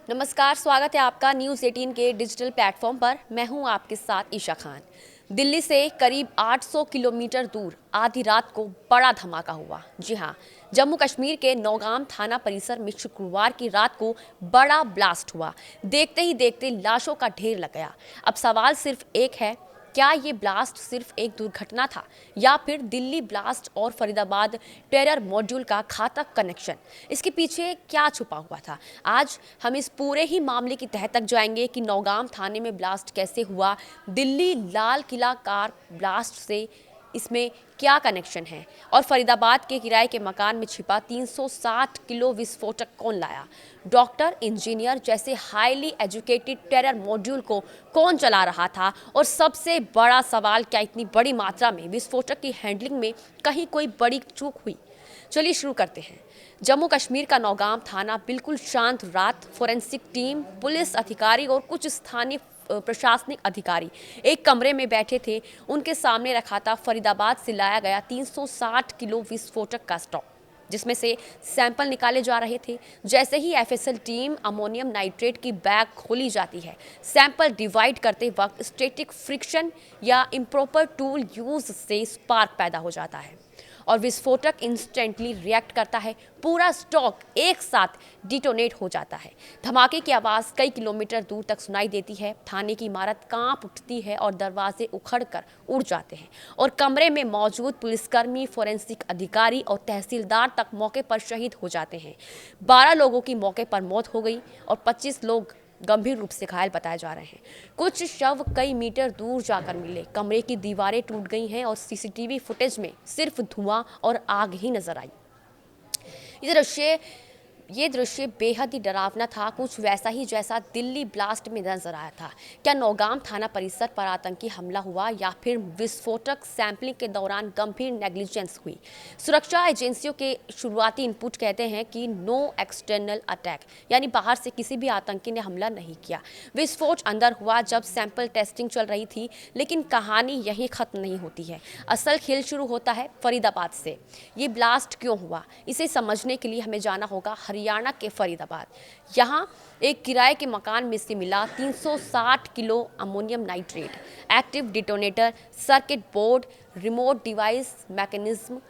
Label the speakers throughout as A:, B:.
A: नमस्कार, स्वागत है आपका न्यूज़ 18 के डिजिटल प्लेटफॉर्म पर। मैं हूं आपके साथ ईशा खान। दिल्ली से करीब 800 किलोमीटर दूर आधी रात को बड़ा धमाका हुआ। जी हां, जम्मू कश्मीर के नौगाम थाना परिसर में शुक्रवार की रात को बड़ा ब्लास्ट हुआ। देखते ही देखते लाशों का ढेर लग गया। अब सवाल सिर्फ एक है, क्या ये ब्लास्ट सिर्फ एक दुर्घटना था या फिर दिल्ली ब्लास्ट और फरीदाबाद टेरर मॉड्यूल का घातक कनेक्शन? इसके पीछे क्या छुपा हुआ था? आज हम इस पूरे ही मामले की तह तक जाएंगे कि नौगाम थाने में ब्लास्ट कैसे हुआ, दिल्ली लाल किला कार ब्लास्ट से इसमें क्या कनेक्शन है, और फरीदाबाद के किराए के मकान में छिपा 360 किलो विस्फोटक कौन लाया? डॉक्टर, इंजीनियर जैसे हाईली एजुकेटेड टेरर मॉड्यूल को कौन चला रहा था? और सबसे बड़ा सवाल, क्या इतनी बड़ी मात्रा में विस्फोटक की हैंडलिंग में कहीं कोई बड़ी चूक हुई? चलिए शुरू करते हैं। जम्मू कश्मीर का नौगाम थाना बिल्कुल शांत रात। फोरेंसिक टीम, पुलिस अधिकारी और कुछ स्थानीय प्रशासनिक अधिकारी एक कमरे में बैठे थे। उनके सामने रखा था फरीदाबाद से लाया गया 360 किलो विस्फोटक का स्टॉक, जिसमें से सैंपल निकाले जा रहे थे। जैसे ही एफएसएल टीम अमोनियम नाइट्रेट की बैग खोली जाती है, सैंपल डिवाइड करते वक्त स्टैटिक फ्रिक्शन या इम्प्रॉपर टूल यूज से स्पार्क पैदा हो जाता है और विस्फोटक इंस्टेंटली रिएक्ट करता है। पूरा स्टॉक एक साथ डिटोनेट हो जाता है। धमाके की आवाज़ कई किलोमीटर दूर तक सुनाई देती है। थाने की इमारत कांप उठती है और दरवाजे उखड़कर उड़ जाते हैं और कमरे में मौजूद पुलिसकर्मी, फोरेंसिक अधिकारी और तहसीलदार तक मौके पर शहीद हो जाते हैं। 12 लोगों की मौके पर मौत हो गई और 25 लोग गंभीर रूप से घायल बताए जा रहे हैं। कुछ शव कई मीटर दूर जाकर मिले। कमरे की दीवारें टूट गई हैं और सीसीटीवी फुटेज में सिर्फ धुआं और आग ही नजर आई। ये दृश्य बेहद ही डरावना था, कुछ वैसा ही जैसा दिल्ली ब्लास्ट में नजर आया था। क्या नौगाम थाना परिसर पर आतंकी हमला हुआ या फिर विस्फोटक सैंपलिंग के दौरान गंभीर नेग्लिजेंस हुई? सुरक्षा एजेंसियों के शुरुआती इनपुट कहते हैं कि नो एक्सटर्नल अटैक, यानी बाहर से किसी भी आतंकी ने हमला नहीं किया। विस्फोट अंदर हुआ जब सैंपल टेस्टिंग चल रही थी। लेकिन कहानी यहीं खत्म नहीं होती है। असल खेल शुरू होता है फरीदाबाद से। ये ब्लास्ट क्यों हुआ, इसे समझने के लिए हमें जाना होगा हरियाणा के फरीदाबाद। यहाँ एक किराए के मकान में से मिला 360 kilo ammonium nitrate, active detonator, circuit board, remote device mechanism,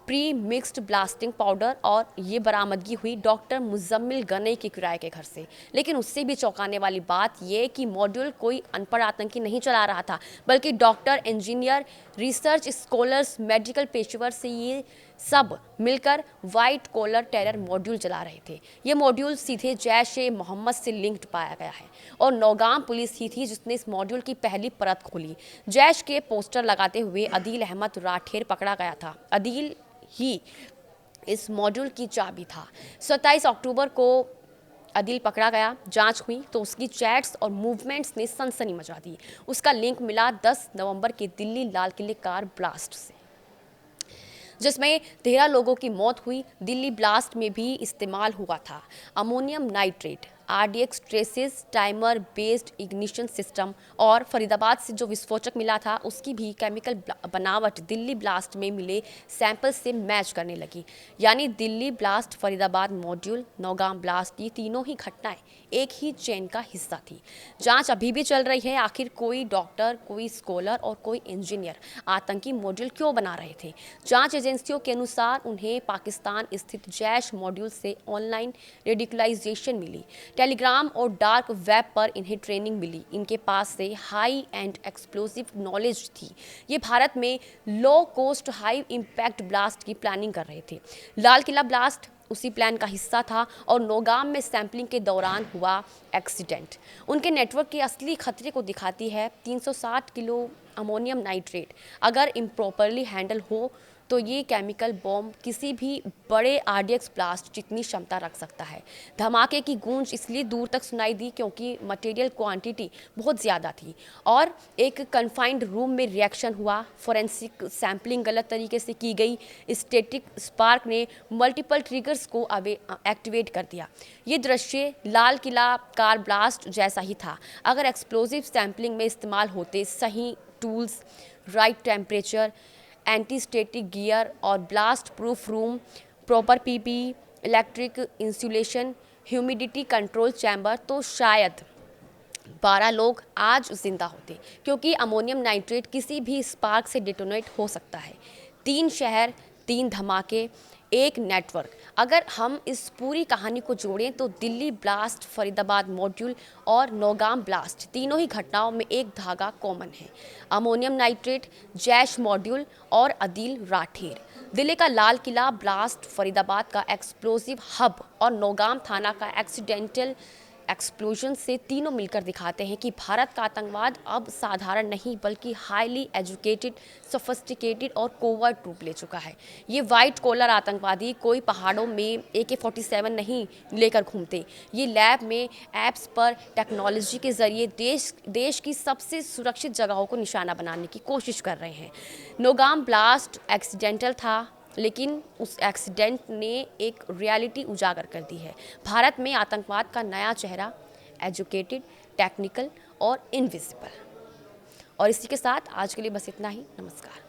A: pre mixed blasting powder. और ये बरामदगी हुई डॉक्टर मुजम्मिल गनई के किराए के घर से। लेकिन उससे भी चौंकाने वाली बात यह कि मॉड्यूल कोई अनपढ़ आतंकी नहीं चला रहा था, बल्कि doctor, engineer, research scholars, medical पेशेवर से ये सब मिलकर वाइट कॉलर टेरर मॉड्यूल चला रहे थे। ये मॉड्यूल सीधे जैश ए मोहम्मद से लिंक्ड पाया गया है और नौगाम पुलिस ही थी जिसने इस मॉड्यूल की पहली परत खोली। जैश के पोस्टर लगाते हुए अदील अहमद राठेर पकड़ा गया था। अदील ही इस मॉड्यूल की चाबी था। 27 अक्टूबर को अदील पकड़ा गया। जांच हुई तो उसकी चैट्स और मूवमेंट्स ने सनसनी मचा दी। उसका लिंक मिला 10 नवंबर के दिल्ली लाल किले कार ब्लास्ट से, जिसमें 13 लोगों की मौत हुई। दिल्ली ब्लास्ट में भी इस्तेमाल हुआ था ammonium nitrate, RDX traces, timer based ignition system. और फरीदाबाद से जो विस्फोटक मिला था उसकी भी केमिकल बनावट दिल्ली ब्लास्ट में मिले सैंपल से मैच करने लगी। यानी Delhi blast, Faridabad module, Nowgam blast, ये तीनों ही घटनाएं एक ही चेन का हिस्सा थी। जांच अभी भी चल रही है। आखिर कोई डॉक्टर, कोई स्कॉलर और कोई इंजीनियर आतंकी मॉड्यूल क्यों बना रहे थे? जांच एजेंसियों के अनुसार उन्हें पाकिस्तान स्थित जैश मॉड्यूल से ऑनलाइन रेडिकलाइजेशन मिली। टेलीग्राम और डार्क वेब पर इन्हें ट्रेनिंग मिली। इनके पास से हाई एंड एक्सप्लोसिव नॉलेज थी। ये भारत में low cost high impact blast की प्लानिंग कर रहे थे। लाल किला ब्लास्ट उसी प्लान का हिस्सा था और नौगाम में सैंपलिंग के दौरान हुआ एक्सीडेंट उनके नेटवर्क के असली खतरे को दिखाती है। 360 किलो अमोनियम नाइट्रेट अगर इम्प्रॉपरली हैंडल हो तो ये केमिकल बॉम्ब किसी भी बड़े आरडीएक्स ब्लास्ट जितनी क्षमता रख सकता है। धमाके की गूंज इसलिए दूर तक सुनाई दी क्योंकि मटेरियल क्वांटिटी बहुत ज़्यादा थी और एक कन्फाइंड रूम में रिएक्शन हुआ। फोरेंसिक सैंपलिंग गलत तरीके से की गई। स्टैटिक स्पार्क ने मल्टीपल ट्रिगर्स को एक्टिवेट कर दिया। ये दृश्य लाल किला कार ब्लास्ट जैसा ही था अगर एक्सप्लोजिव सैंपलिंग में इस्तेमाल होते सही tools, right temperature, anti static gear और blast proof room, proper PP, electric insulation, humidity control chamber, तो शायद 12 लोग आज जिंदा होते, क्योंकि अमोनियम नाइट्रेट किसी भी स्पार्क से डिटोनेट हो सकता है। 3 शहर, 3 धमाके, एक नेटवर्क। अगर हम इस पूरी कहानी को जोड़ें तो दिल्ली ब्लास्ट, फरीदाबाद मॉड्यूल और नौगाम ब्लास्ट, तीनों ही घटनाओं में एक धागा कॉमन है। अमोनियम नाइट्रेट, जैश मॉड्यूल और अदील राठेर। दिल्ली का लाल किला ब्लास्ट, फरीदाबाद का एक्सप्लोसिव हब और नौगाम थाना का एक्सीडेंटल एक्सप्लोजन से तीनों मिलकर दिखाते हैं कि भारत का आतंकवाद अब साधारण नहीं बल्कि हाईली एजुकेटेड, सोफिस्टिकेटेड और कोवर्ट रूप ले चुका है। ये वाइट कॉलर आतंकवादी कोई पहाड़ों में AK-47 नहीं लेकर घूमते, ये लैब में ऐप्स पर टेक्नोलॉजी के जरिए देश की सबसे सुरक्षित जगहों को निशाना बनाने की कोशिश कर रहे हैं। नौगाम ब्लास्ट एक्सीडेंटल था, लेकिन उस एक्सीडेंट ने एक रियलिटी उजागर कर दी है। भारत में आतंकवाद का नया चेहरा, एजुकेटेड, टेक्निकल और इनविजिबल। और इसी के साथ आज के लिए बस इतना ही। नमस्कार।